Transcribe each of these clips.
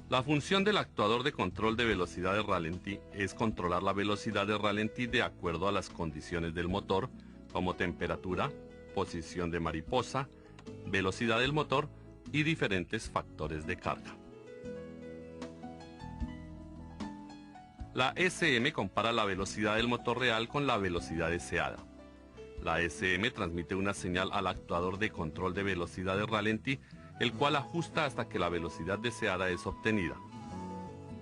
La función del actuador de control de velocidad de ralentí es controlar la velocidad de ralentí de acuerdo a las condiciones del motor, como temperatura, posición de mariposa, velocidad del motor y diferentes factores de carga. La SM compara la velocidad del motor real con la velocidad deseada. La SM transmite una señal al actuador de control de velocidad de ralentí, el cual ajusta hasta que la velocidad deseada es obtenida.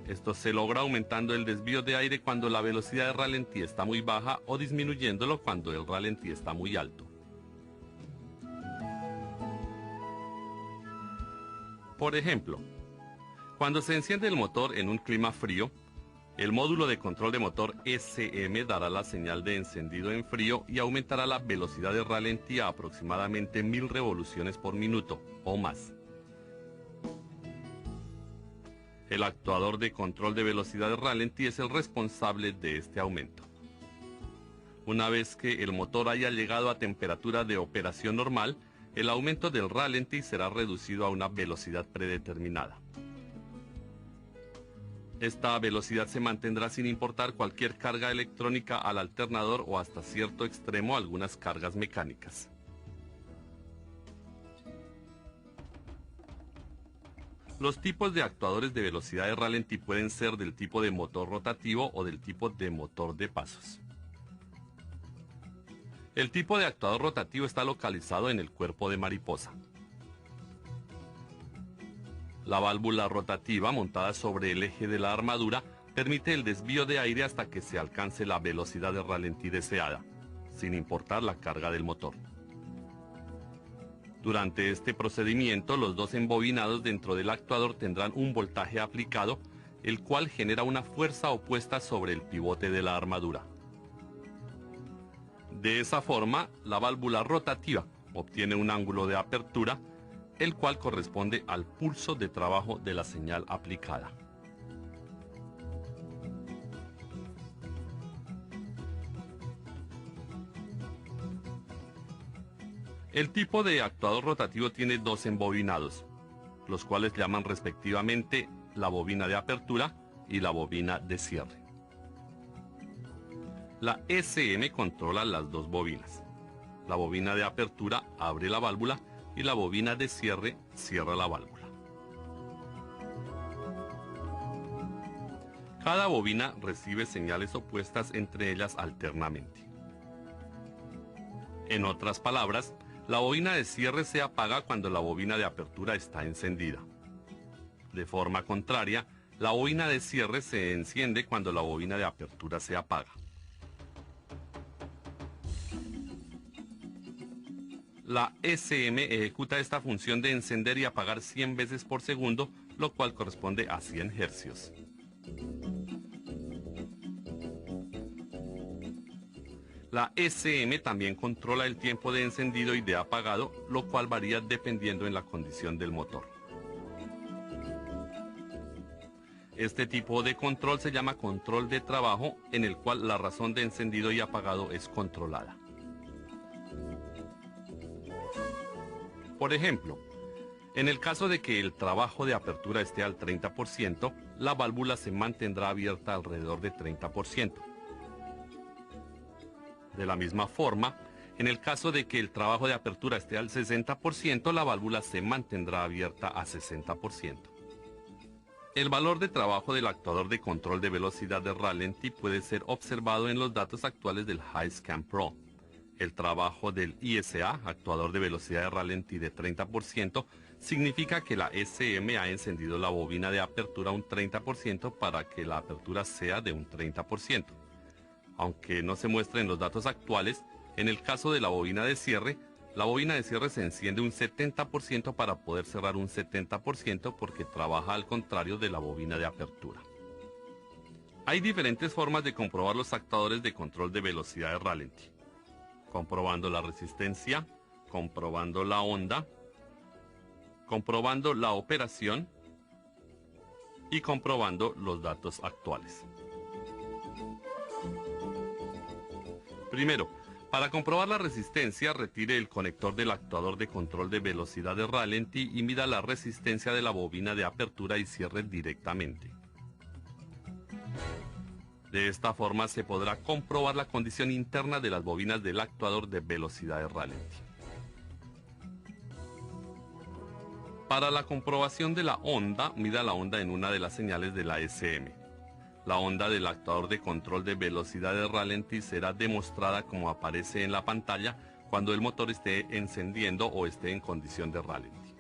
Esto se logra aumentando el desvío de aire cuando la velocidad de ralentí está muy baja o disminuyéndolo cuando el ralentí está muy alto. Por ejemplo, cuando se enciende el motor en un clima frío, el módulo de control de motor SM dará la señal de encendido en frío y aumentará la velocidad de ralentí a aproximadamente 1000 revoluciones por minuto o más. El actuador de control de velocidad de ralentí es el responsable de este aumento. Una vez que el motor haya llegado a temperatura de operación normal, el aumento del ralentí será reducido a una velocidad predeterminada. Esta velocidad se mantendrá sin importar cualquier carga electrónica al alternador o hasta cierto extremo algunas cargas mecánicas. Los tipos de actuadores de velocidad de ralentí pueden ser del tipo de motor rotativo o del tipo de motor de pasos. El tipo de actuador rotativo está localizado en el cuerpo de mariposa. La válvula rotativa montada sobre el eje de la armadura permite el desvío de aire hasta que se alcance la velocidad de ralentí deseada, sin importar la carga del motor. Durante este procedimiento, los dos embobinados dentro del actuador tendrán un voltaje aplicado, el cual genera una fuerza opuesta sobre el pivote de la armadura. De esa forma, la válvula rotativa obtiene un ángulo de apertura, el cual corresponde al pulso de trabajo de la señal aplicada. El tipo de actuador rotativo tiene dos embobinados, los cuales llaman respectivamente la bobina de apertura y la bobina de cierre. La SM controla las dos bobinas. La bobina de apertura abre la válvula y la bobina de cierre cierra la válvula. Cada bobina recibe señales opuestas entre ellas alternamente. En otras palabras, la bobina de cierre se apaga cuando la bobina de apertura está encendida. De forma contraria, la bobina de cierre se enciende cuando la bobina de apertura se apaga. La SM ejecuta esta función de encender y apagar 100 veces por segundo, lo cual corresponde a 100 hercios. La SM también controla el tiempo de encendido y de apagado, lo cual varía dependiendo en la condición del motor. Este tipo de control se llama control de trabajo, en el cual la razón de encendido y apagado es controlada. Por ejemplo, en el caso de que el trabajo de apertura esté al 30%, la válvula se mantendrá abierta alrededor de 30%. De la misma forma, en el caso de que el trabajo de apertura esté al 60%, la válvula se mantendrá abierta a 60%. El valor de trabajo del actuador de control de velocidad de ralentí puede ser observado en los datos actuales del HiScan Pro. El trabajo del ISA, actuador de velocidad de ralentí de 30%, significa que la SM ha encendido la bobina de apertura un 30% para que la apertura sea de un 30%. Aunque no se muestra en los datos actuales, en el caso de la bobina de cierre se enciende un 70% para poder cerrar un 70% porque trabaja al contrario de la bobina de apertura. Hay diferentes formas de comprobar los actuadores de control de velocidad de ralentí: comprobando la resistencia, comprobando la onda, comprobando la operación y comprobando los datos actuales. Primero, Para comprobar la resistencia, retire el conector del actuador de control de velocidad de ralentí y mida la resistencia de la bobina de apertura y cierre directamente. De esta forma se podrá comprobar la condición interna de las bobinas del actuador de velocidad de ralentí. Para la comprobación de la onda, mida la onda en una de las señales de la SM. La onda del actuador de control de velocidad de ralentí será demostrada como aparece en la pantalla cuando el motor esté encendiendo o esté en condición de ralentí.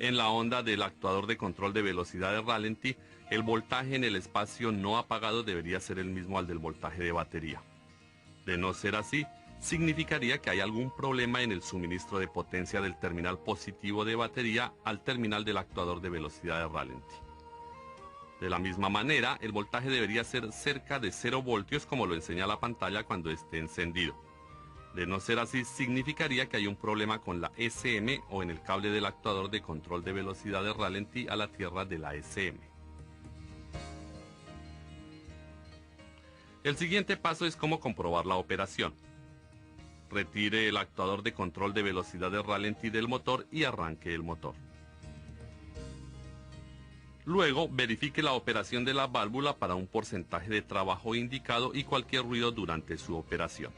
En la onda del actuador de control de velocidad de ralentí, el voltaje en el espacio no apagado debería ser el mismo al del voltaje de batería. De no ser así, significaría que hay algún problema en el suministro de potencia del terminal positivo de batería al terminal del actuador de velocidad de ralentí. De la misma manera, el voltaje debería ser cerca de 0 voltios como lo enseña la pantalla cuando esté encendido. De no ser así, significaría que hay un problema con la SM o en el cable del actuador de control de velocidad de ralentí a la tierra de la SM. El siguiente paso es cómo comprobar la operación. Retire el actuador de control de velocidad de ralentí del motor y arranque el motor. Luego, verifique la operación de la válvula para un porcentaje de trabajo indicado y cualquier ruido durante su operación.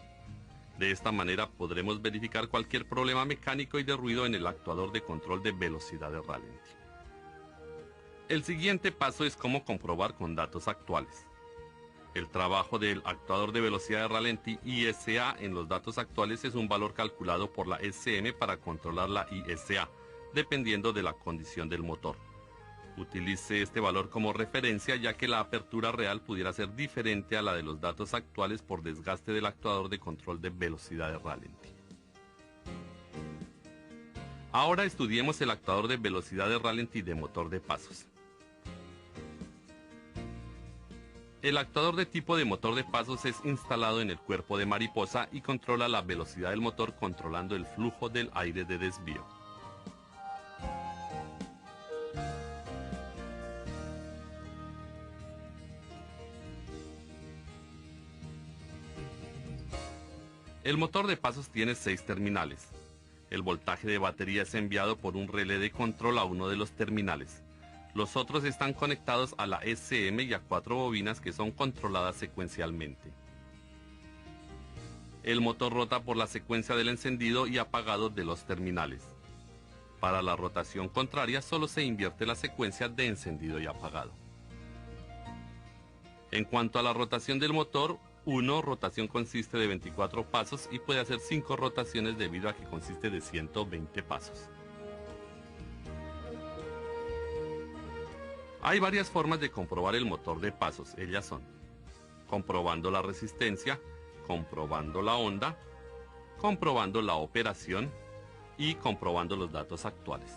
De esta manera podremos verificar cualquier problema mecánico y de ruido en el actuador de control de velocidad de ralentí. El siguiente paso es cómo comprobar con datos actuales. El trabajo del actuador de velocidad de ralentí ISA en los datos actuales es un valor calculado por la SM para controlar la ISA, dependiendo de la condición del motor. Utilice este valor como referencia ya que la apertura real pudiera ser diferente a la de los datos actuales por desgaste del actuador de control de velocidad de ralentí. Ahora estudiemos el actuador de velocidad de ralentí de motor de pasos. El actuador de tipo de motor de pasos es instalado en el cuerpo de mariposa y controla la velocidad del motor controlando el flujo del aire de desvío. El motor de pasos tiene 6 terminales. El voltaje de batería es enviado por un relé de control a uno de los terminales. Los otros están conectados a la SM y a 4 bobinas que son controladas secuencialmente. El motor rota por la secuencia del encendido y apagado de los terminales. Para la rotación contraria solo se invierte la secuencia de encendido y apagado. En cuanto a la rotación del motor, rotación consiste de 24 pasos y puede hacer 5 rotaciones debido a que consiste de 120 pasos. Hay varias formas de comprobar el motor de pasos. Ellas son comprobando la resistencia, comprobando la onda, comprobando la operación y comprobando los datos actuales.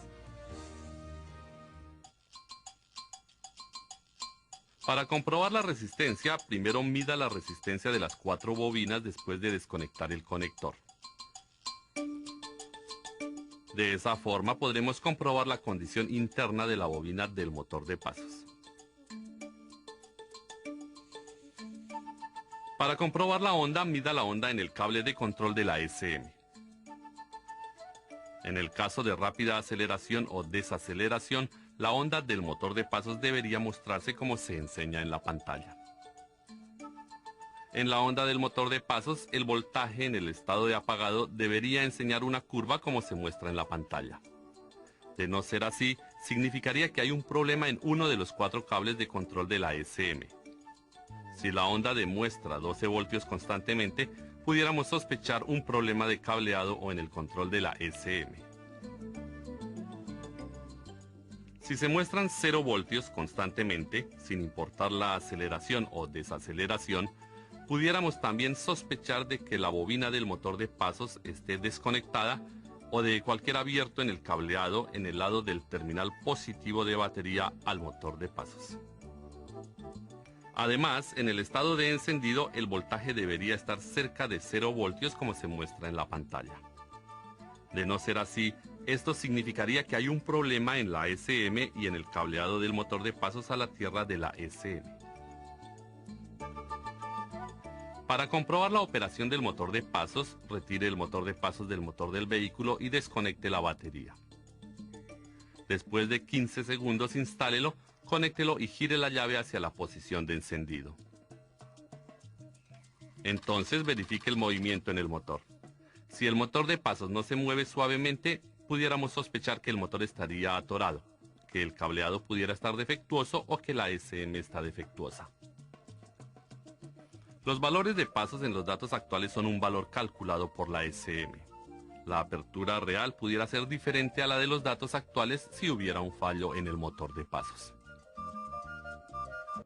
Para comprobar la resistencia, primero mida la resistencia de las 4 bobinas después de desconectar el conector. De esa forma podremos comprobar la condición interna de la bobina del motor de pasos. Para comprobar la onda, mida la onda en el cable de control de la SM. En el caso de rápida aceleración o desaceleración, la onda del motor de pasos debería mostrarse como se enseña en la pantalla. En la onda del motor de pasos, el voltaje en el estado de apagado debería enseñar una curva como se muestra en la pantalla. De no ser así, significaría que hay un problema en uno de los 4 cables de control de la SM. Si la onda demuestra 12 voltios constantemente, pudiéramos sospechar un problema de cableado o en el control de la SM. Si se muestran 0 voltios constantemente, sin importar la aceleración o desaceleración, pudiéramos también sospechar de que la bobina del motor de pasos esté desconectada o de cualquier abierto en el cableado en el lado del terminal positivo de batería al motor de pasos. Además, en el estado de encendido, el voltaje debería estar cerca de 0 voltios como se muestra en la pantalla. De no ser así, esto significaría que hay un problema en la SM y en el cableado del motor de pasos a la tierra de la SM. Para comprobar la operación del motor de pasos, retire el motor de pasos del motor del vehículo y desconecte la batería. Después de 15 segundos, instálelo, conéctelo y gire la llave hacia la posición de encendido. Entonces verifique el movimiento en el motor. Si el motor de pasos no se mueve suavemente, pudiéramos sospechar que el motor estaría atorado, que el cableado pudiera estar defectuoso o que la SM está defectuosa. Los valores de pasos en los datos actuales son un valor calculado por la SM. La apertura real pudiera ser diferente a la de los datos actuales si hubiera un fallo en el motor de pasos.